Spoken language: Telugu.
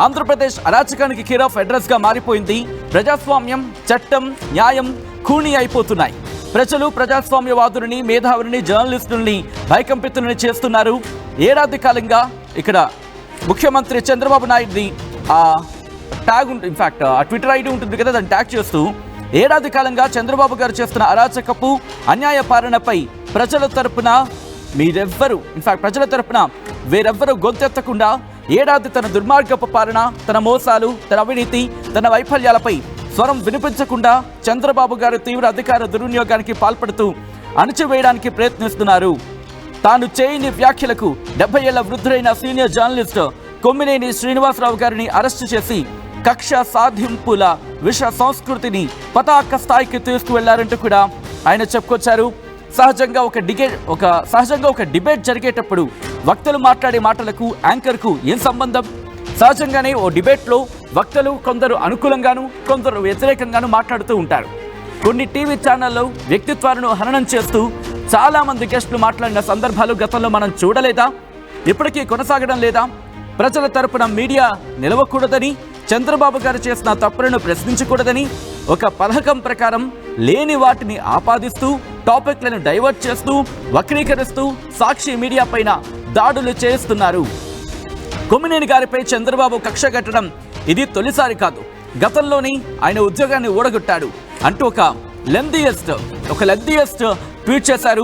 ఆంధ్రప్రదేశ్ అరాచకానికి కేర్ ఆఫ్ అడ్రస్ గా మారిపోయింది. ప్రజాస్వామ్యం, చట్టం, న్యాయం ఖూనీ అయిపోతున్నాయి. ప్రజలు ప్రజాస్వామ్యవాదులని, మేధావులని, జర్నలిస్టులని భయకంపితులని చేస్తున్నారు. ఏడాది కాలంగా ఇక్కడ ముఖ్యమంత్రి చంద్రబాబు నాయుడుని ట్యాగ్ ఇన్ఫాక్ట్ ఆ ట్విట్టర్ ఐడి ఉంటుంది కదా, దాన్ని ట్యాగ్ చేస్తూ ఏడాది కాలంగా చంద్రబాబు గారు చేస్తున్న అరాచకపు అన్యాయ పాలనపై ప్రజల తరపున మీరెవ్వరు ఇన్ఫాక్ట్ ప్రజల తరపున వేరెవ్వరూ గొంతెత్తకుండా ఏడాది తన దుర్మార్గపు పాలన, తన మోసాలు, తన అవినీతి, తన వైఫల్యాలపై స్వరం వినిపించకుండా చంద్రబాబు గారు తీవ్ర అధికార దుర్వినియోగానికి పాల్పడుతూ అణచివేయడానికి ప్రయత్నిస్తున్నారు. తాను చేయని వ్యాఖ్యలకు 70 ఏళ్ల వృద్ధుడైన సీనియర్ జర్నలిస్ట్ కొమ్మినేని శ్రీనివాసరావు గారిని అరెస్టు చేసి కక్ష సాధింపుల విష సంస్కృతిని పతాక స్థాయికి తీసుకువెళ్లారంటూ కూడా ఆయన చెప్పుకొచ్చారు. సహజంగా ఒక డిబేట్ జరిగేటప్పుడు వక్తలు మాట్లాడే మాటలకు యాంకర్కు ఏం సంబంధం? సహజంగానే ఓ డిబేట్లో వక్తలు కొందరు అనుకూలంగాను, కొందరు వ్యతిరేకంగాను మాట్లాడుతూ ఉంటారు. కొన్ని టీవీ ఛానళ్లు వ్యక్తిత్వాలను హననం చేస్తూ చాలా మంది గెస్టులు మాట్లాడిన సందర్భాలు గతంలో మనం చూడలేదా? ఇప్పటికీ కొనసాగడం లేదా? ప్రజల తరపున మీడియా నిలవకూడదని, చంద్రబాబు గారు చేసిన తప్పులను ప్రశ్నించకూడదని ఒక పథకం ప్రకారం లేని వాటిని ఆపాదిస్తూ, టాపిక్లను డైవర్ట్ చేస్తూ, వక్రీకరిస్తూ సాక్షి మీడియా పైన దాడులు చేస్తున్నారు. కొమ్మినేని గారిపై చంద్రబాబు కక్ష కట్టడం ఇది తొలిసారి కాదు. గతంలోని ఆయన ఉద్యోగాన్ని ఊడగొట్టాడు అంటూ ఒక లెందియస్ట్ ట్వీట్ చేశారు.